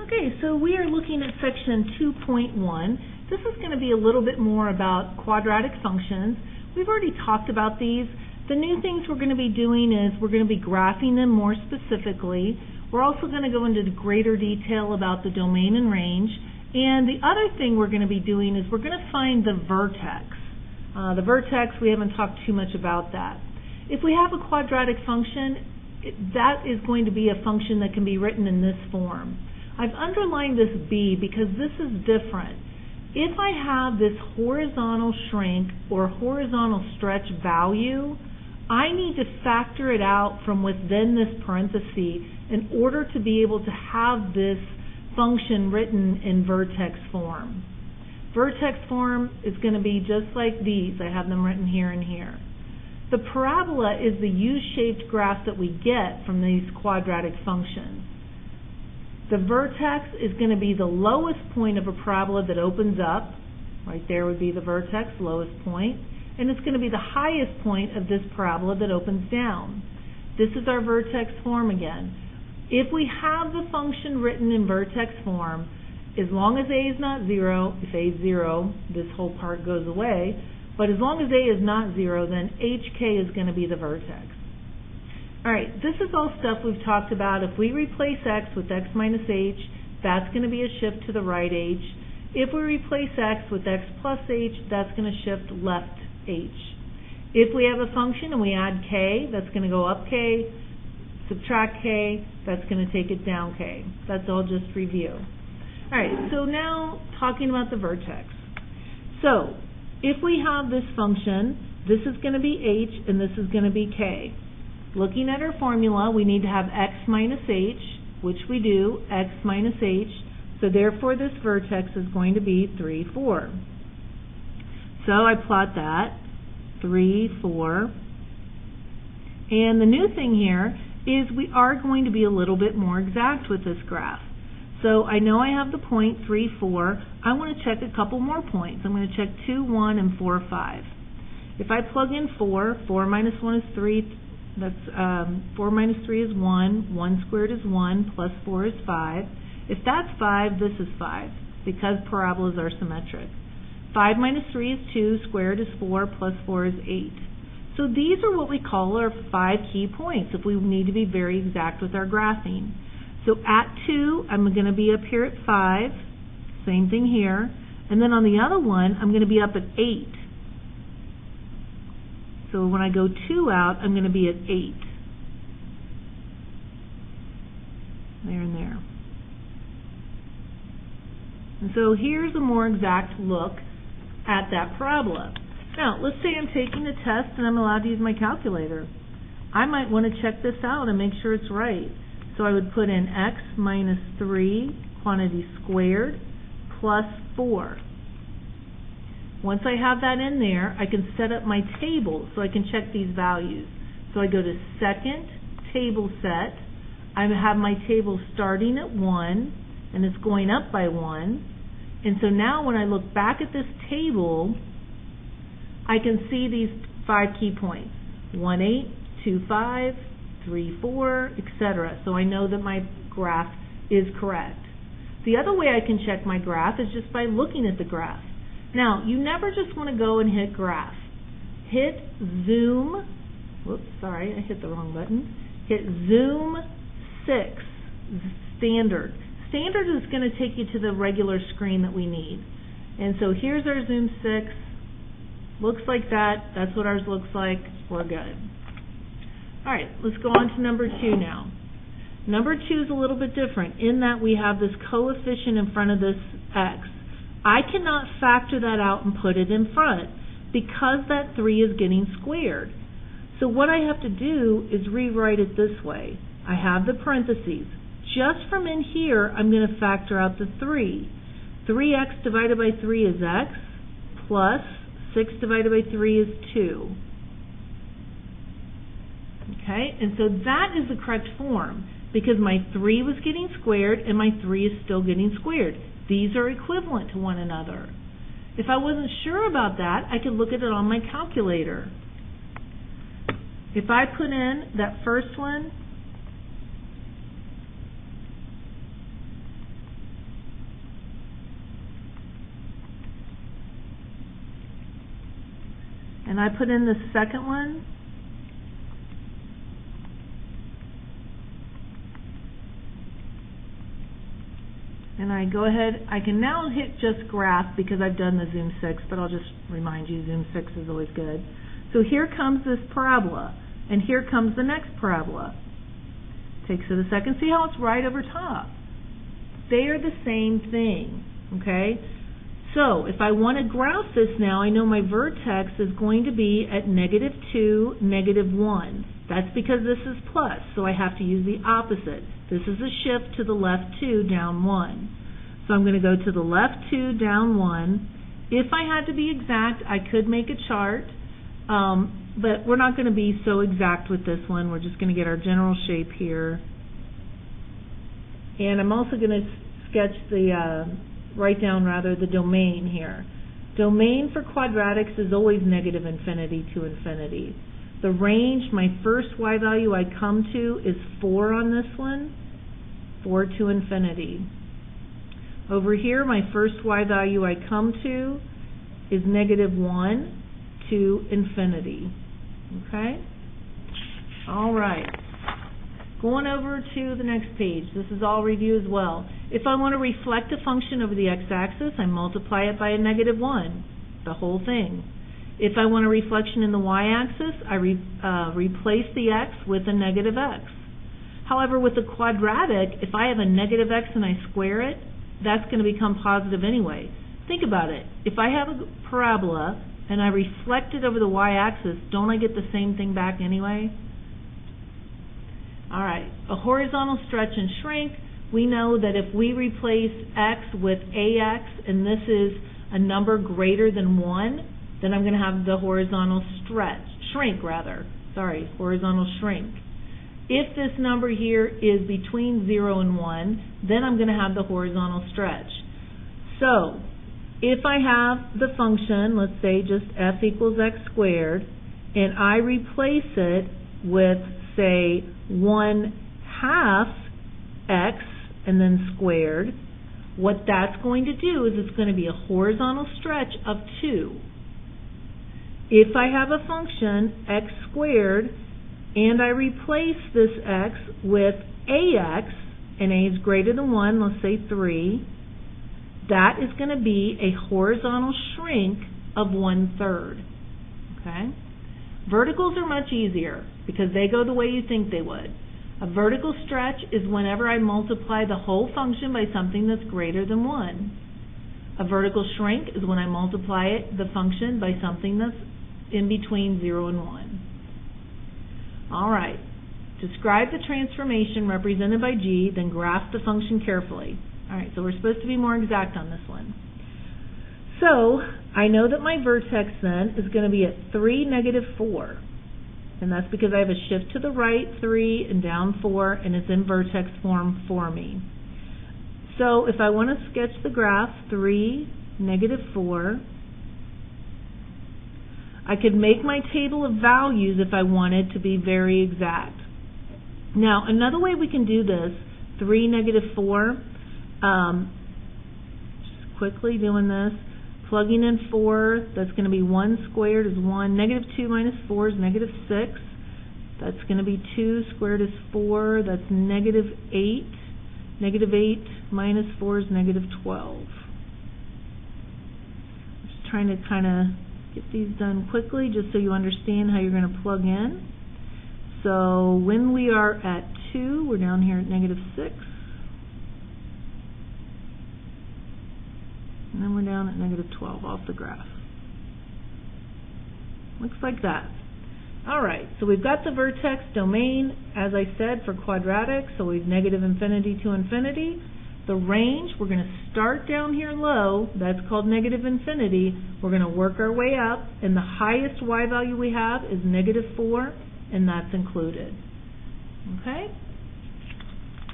Okay, so we are looking at section 2.1. This is going to be a little bit more about quadratic functions. We've already talked about these. The new things we're going to be doing is we're going to be graphing them more specifically. We're also going to go into greater detail about the domain and range. And the other thing we're going to be doing is we're going to find the vertex. The vertex, we haven't talked too much about that. If we have a quadratic function, that is going to be a function that can be written in this form. I've underlined this B because this is different. If I have this horizontal shrink or horizontal stretch value, I need to factor it out from within this parenthesis in order to be able to have this function written in vertex form. Vertex form is going to be just like these. I have them written here and here. The parabola is the U-shaped graph that we get from these quadratic functions. The vertex is going to be the lowest point of a parabola that opens up. Right there would be the vertex, lowest point. And it's going to be the highest point of this parabola that opens down. This is our vertex form again. If we have the function written in vertex form, as long as a is not 0, if a is 0, this whole part goes away. But as long as a is not 0, then hk is going to be the vertex. Alright, this is all stuff we've talked about. If we replace x with x minus h, that's going to be a shift to the right h. If we replace x with x plus h, that's going to shift left h. If we have a function and we add k, that's going to go up k, subtract k, that's going to take it down k. That's all just review. Alright, so now talking about the vertex. So, if we have this function, this is going to be h and this is going to be k. Looking at our formula, we need to have x minus h, which we do, x minus h. So therefore this vertex is going to be 3, 4. So I plot that, 3, 4. And the new thing here is we are going to be a little bit more exact with this graph. So I know I have the point 3, 4. I want to check a couple more points. I'm going to check 2, 1, and 4, 5. If I plug in 4, 4 minus 1 is 3. That's 4 minus 3 is 1. 1 squared is 1. Plus 4 is 5. If that's 5, this is 5, because parabolas are symmetric. 5 minus 3 is 2. Squared is 4. Plus 4 is 8. So these are what we call our 5 key points if we need to be very exact with our graphing. So at 2, I'm going to be up here at 5. Same thing here. And then on the other one, I'm going to be up at 8. So when I go 2 out, I'm going to be at 8. There and there. And so here's a more exact look at that parabola. Now, let's say I'm taking a test and I'm allowed to use my calculator. I might want to check this out and make sure it's right. So I would put in x minus 3 quantity squared plus 4. Once I have that in there, I can set up my table so I can check these values. So I go to second table set. I have my table starting at 1 and it's going up by 1. And so now when I look back at this table, I can see these 5 key points. 1, 8, 2, 5, 3, 4, etc. So I know that my graph is correct. The other way I can check my graph is just by looking at the graph. Now, you never just want to go and hit graph. Hit zoom. Whoops, sorry, I hit the wrong button. Hit zoom 6, standard. Standard is going to take you to the regular screen that we need. And so here's our zoom 6. Looks like that. That's what ours looks like. We're good. Alright, let's go on to number 2 now. Number 2 is a little bit different in that we have this coefficient in front of this x. I cannot factor that out and put it in front because that 3 is getting squared. So what I have to do is rewrite it this way. I have the parentheses. Just from in here, I'm going to factor out the 3. 3x divided by 3 is x, plus 6 divided by 3 is 2. Okay, and so that is the correct form because my 3 was getting squared and my 3 is still getting squared. These are equivalent to one another. If I wasn't sure about that, I could look at it on my calculator. If I put in that first one and I put in the second one, and I go ahead, I can now hit just graph because I've done the Zoom 6, but I'll just remind you Zoom 6 is always good. So here comes this parabola, and here comes the next parabola. Takes it a second. See how it's right over top? They are the same thing, okay? So if I want to graph this now, I know my vertex is going to be at -2, -1. That's because this is plus, so I have to use the opposite. This is a shift to the left 2, down 1. So I'm going to go to the left 2, down 1. If I had to be exact, I could make a chart, but we're not going to be so exact with this one. We're just going to get our general shape here. And I'm also going to sketch the, write down rather, the domain here. Domain for quadratics is always -infinity to infinity. The range, my first y value I come to is 4 on this one, 4 to infinity. Over here, my first y value I come to is -1 to infinity. Okay? All right. Going over to the next page. This is all review as well. If I want to reflect a function over the x-axis, I multiply it by a -1, the whole thing. If I want a reflection in the y-axis, I replace the x with a -x. However, with the quadratic, if I have a -x and I square it, that's going to become positive anyway. Think about it. If I have a parabola and I reflect it over the y-axis, don't I get the same thing back anyway? All right, a horizontal stretch and shrink. We know that if we replace x with ax, and this is a number greater than 1, then I'm going to have the horizontal shrink. Horizontal shrink. If this number here is between 0 and 1, then I'm going to have the horizontal stretch. So, if I have the function, let's say just f equals x squared, and I replace it with, say, 1/2 x and then squared, what that's going to do is it's going to be a horizontal stretch of 2. If I have a function, x squared, and I replace this x with ax, and a is greater than 1, let's say 3, that is going to be a horizontal shrink of 1/3. Okay? Verticals are much easier because they go the way you think they would. A vertical stretch is whenever I multiply the whole function by something that's greater than 1. A vertical shrink is when I multiply the function by something that's in between 0 and 1. All right. Describe the transformation represented by g, then graph the function carefully. All right, so we're supposed to be more exact on this one. So, I know that my vertex then is going to be at 3, -4. And that's because I have a shift to the right 3 and down 4, and it's in vertex form for me. So, if I want to sketch the graph, 3, -4, I could make my table of values if I wanted to be very exact. Now, another way we can do this, 3, -4, just quickly doing this, plugging in 4, that's going to be 1 squared is 1, -2 minus 4 is -6, that's going to be 2 squared is 4, that's -8, -8 minus 4 is -12. Just trying to kind of get these done quickly just so you understand how you're going to plug in. So when we are at 2, we're down here at -6. And then we're down at -12 off the graph. Looks like that. All right, so we've got the vertex domain, as I said, for quadratic, so we've -infinity to infinity. The range, we're going to start down here low, that's called -infinity. We're going to work our way up, and the highest y value we have is -4, and that's included. Okay?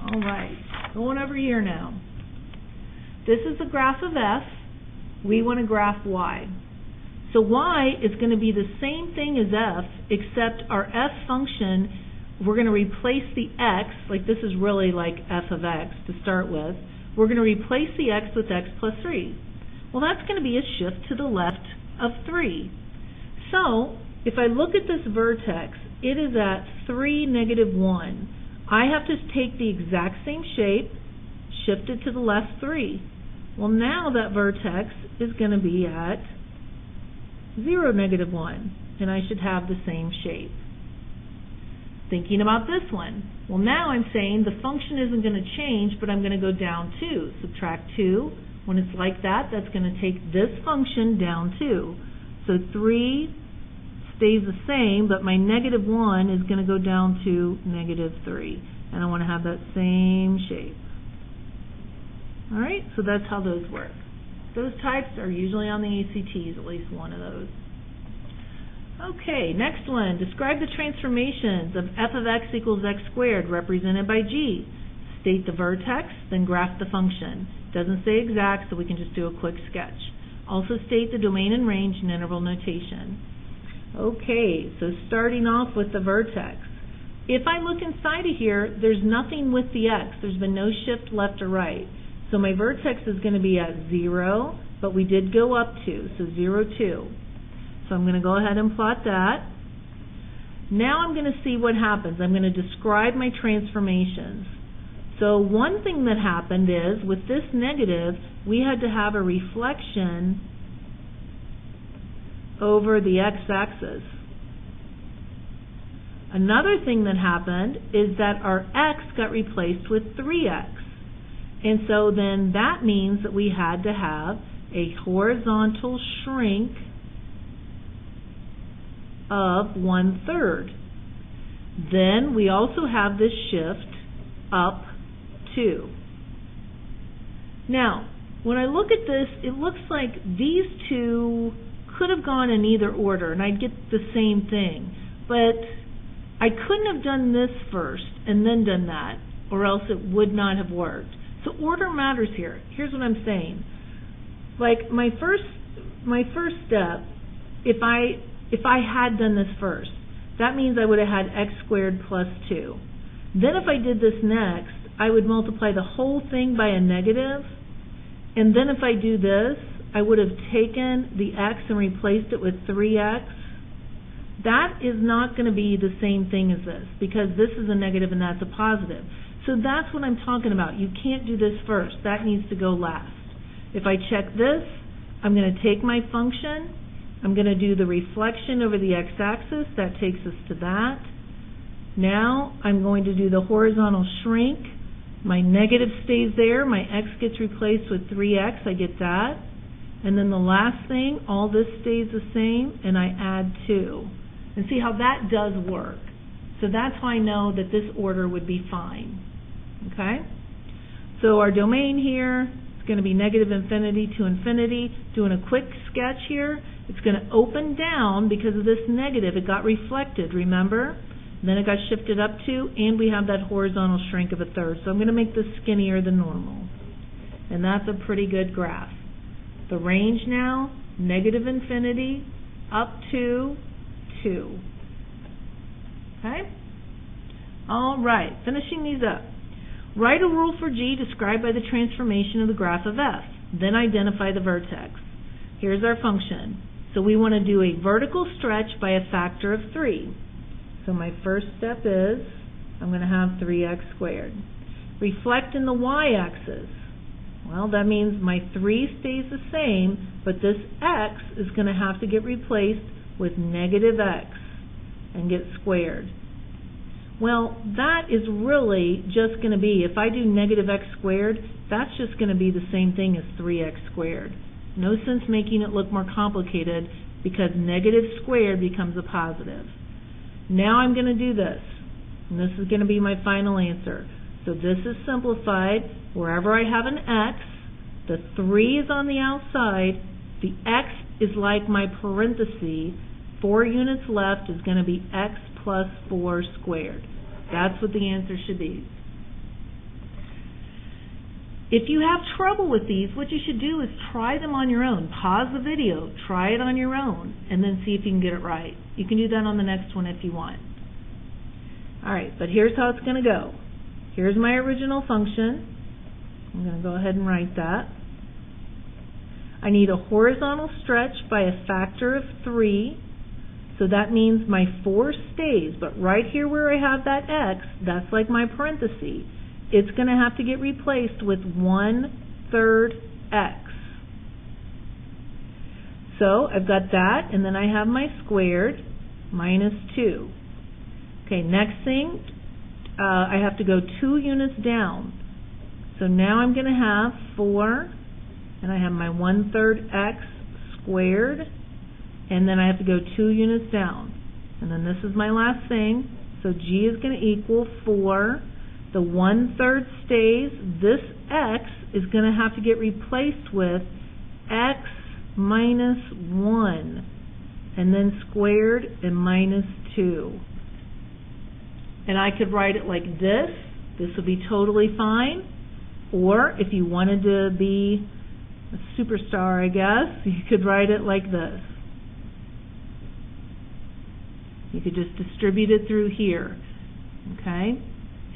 All right, going over here now. This is the graph of f. We want to graph y. So y is going to be the same thing as f, except our f function, we're going to replace the x, like this is really like f of x to start with. We're going to replace the x with x plus 3. Well, that's going to be a shift to the left of 3. So, if I look at this vertex, it is at 3, -1. I have to take the exact same shape, shift it to the left 3. Well, now that vertex is going to be at 0, -1, and I should have the same shape. Thinking about this one, well, now I'm saying the function isn't going to change, but I'm going to go down 2. Subtract 2. When it's like that, that's going to take this function down 2. So 3 stays the same, but my -1 is going to go down to -3. And I want to have that same shape. All right, so that's how those work. Those types are usually on the ACTs, at least one of those. Okay, next one. Describe the transformations of f of x equals x squared represented by g. State the vertex, then graph the function. Doesn't say exact, so we can just do a quick sketch. Also state the domain and range in interval notation. Okay, so starting off with the vertex. If I look inside of here, there's nothing with the x. There's been no shift left or right. So my vertex is going to be at 0, but we did go up 2, so 0, 2. So I'm going to go ahead and plot that. Now I'm going to see what happens. I'm going to describe my transformations. So one thing that happened is, with this negative, we had to have a reflection over the x-axis. Another thing that happened is that our x got replaced with 3x. And so then that means that we had to have a horizontal shrink of 1/3. Then we also have this shift up 2. Now, when I look at this, it looks like these two could have gone in either order, and I'd get the same thing. But I couldn't have done this first and then done that, or else it would not have worked. So order matters here. Here's what I'm saying. Like my first step, if I had done this first, that means I would have had x squared plus 2. Then if I did this next, I would multiply the whole thing by a negative, and then if I do this, I would have taken the x and replaced it with 3x. That is not going to be the same thing as this, because this is a negative and that's a positive. So that's what I'm talking about. You can't do this first. That needs to go last. If I check this, I'm going to take my function, I'm going to do the reflection over the x-axis. That takes us to that. Now I'm going to do the horizontal shrink. My negative stays there. My x gets replaced with 3x. I get that. And then the last thing, all this stays the same, and I add 2. And see how that does work. So that's how I know that this order would be fine. Okay? So our domain here is going to be -infinity to infinity. Doing a quick sketch here, it's going to open down because of this negative. It got reflected, remember? Then it got shifted up 2, and we have that horizontal shrink of 1/3. So I'm going to make this skinnier than normal. And that's a pretty good graph. The range now, -infinity up to 2. Okay? All right, finishing these up. Write a rule for G described by the transformation of the graph of F. Then identify the vertex. Here's our function. So we want to do a vertical stretch by a factor of 3. So my first step is, I'm going to have 3x squared. Reflect in the y-axis. Well, that means my 3 stays the same, but this x is going to have to get replaced with -x and get squared. Well, that is really just going to be, if I do -x squared, that's just going to be the same thing as 3x squared. No sense making it look more complicated because negative squared becomes a positive. Now I'm going to do this, and this is going to be my final answer. So this is simplified. Wherever I have an x, the 3 is on the outside, the x is like my parenthesis, 4 units left is going to be x plus 4 squared. That's what the answer should be. If you have trouble with these, what you should do is try them on your own. Pause the video, try it on your own, and then see if you can get it right. You can do that on the next one if you want. Alright, but here's how it's going to go. Here's my original function. I'm going to go ahead and write that. I need a horizontal stretch by a factor of 3. So that means my 4 stays, but right here where I have that x, that's like my parenthesis. It's going to have to get replaced with 1/3 x. So I've got that, and then I have my squared minus 2. Okay, next thing, I have to go 2 units down. So now I'm going to have 4, and I have my 1/3 x squared, and then I have to go 2 units down. And then this is my last thing. So g is going to equal 4. The 1/3 stays. This x is going to have to get replaced with x minus 1, and then squared and minus 2. And I could write it like this. This would be totally fine. Or if you wanted to be a superstar, I guess, you could write it like this. You could just distribute it through here, okay?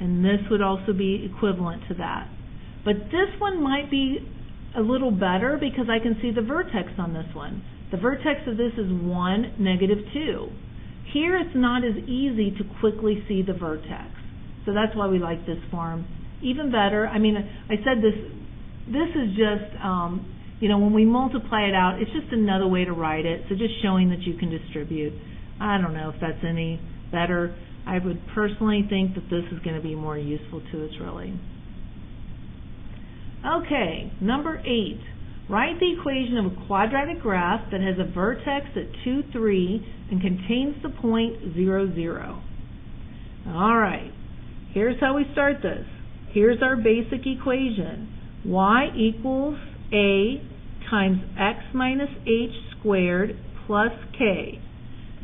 And this would also be equivalent to that. But this one might be a little better because I can see the vertex on this one. The vertex of this is 1, -2. Here it's not as easy to quickly see the vertex. So that's why we like this form. Even better, I mean, I said this is just, you know, when we multiply it out, it's just another way to write it. So just showing that you can distribute. I don't know if that's any better. I would personally think that this is going to be more useful to us, really. Okay, number 8. Write the equation of a quadratic graph that has a vertex at 2, 3 and contains the point 0, 0. All right, here's how we start this. Here's our basic equation. Y equals a times x minus h squared plus k.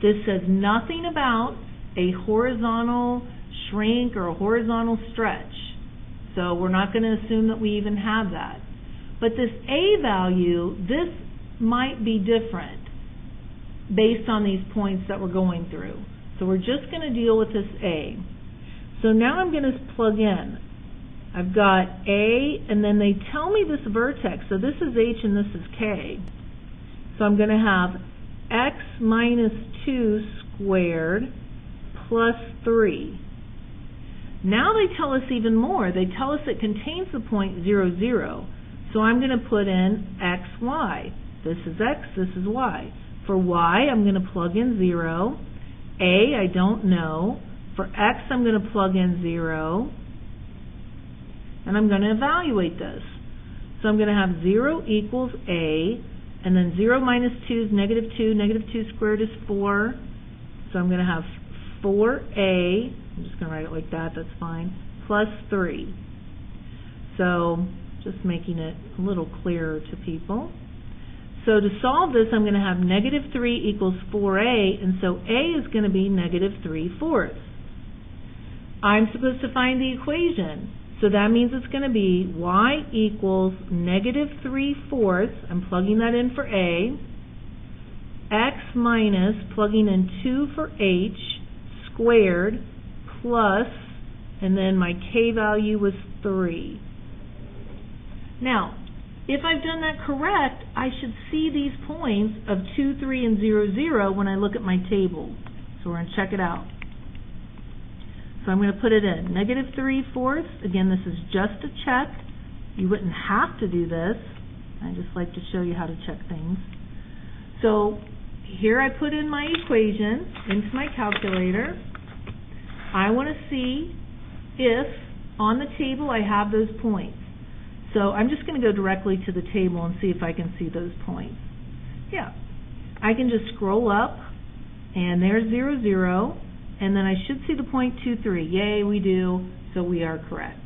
This says nothing about a horizontal shrink or a horizontal stretch. So we're not going to assume that we even have that. But this a value, this might be different based on these points that we're going through. So we're just going to deal with this a. So now I'm going to plug in. I've got a, and then they tell me this vertex. So this is h and this is k. So I'm going to have x minus 2 squared plus 3. Now they tell us even more. They tell us it contains the point 0, 0. So I'm going to put in x, y. This is x, this is y. For y, I'm going to plug in 0. A, I don't know. For x, I'm going to plug in 0. And I'm going to evaluate this. So I'm going to have 0 equals a, and then 0 minus 2 is -2. -2 squared is 4. So I'm going to have 4a, I'm just going to write it like that, that's fine, plus 3. So just making it a little clearer to people. So to solve this, I'm going to have -3 equals 4a, and so a is going to be -3/4. I'm supposed to find the equation. So that means it's going to be y equals -3/4. I'm plugging that in for a. X minus, plugging in 2 for h, squared, plus, and then my k value was 3. Now, if I've done that correct, I should see these points of 2, 3, and 0, 0 when I look at my table. So we're going to check it out. So I'm going to put it in. -3/4. Again, this is just a check. You wouldn't have to do this. I just like to show you how to check things. So here I put in my equation into my calculator. I want to see if on the table I have those points. So I'm just going to go directly to the table and see if I can see those points. Yeah. I can just scroll up, and there's 0, 0. And then I should see the point 2, 3. Yay, we do, so we are correct.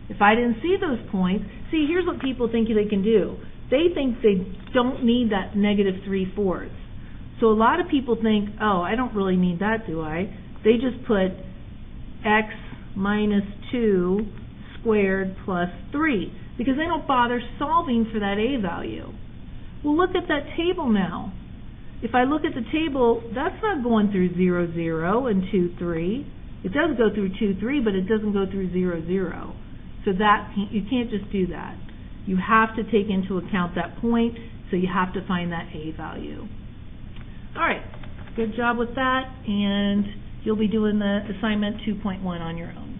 If I didn't see those points, see, here's what people think they can do. They think they don't need that -3/4. So a lot of people think, oh, I don't really need that, do I? They just put x minus 2 squared plus 3 because they don't bother solving for that a value. Well, look at that table now. If I look at the table, that's not going through 0, 0 and 2, 3. It does go through 2, 3, but it doesn't go through 0, 0. So that you can't just do that. You have to take into account that point, so you have to find that a value. All right, Good job with that, and you'll be doing the assignment 2.1 on your own.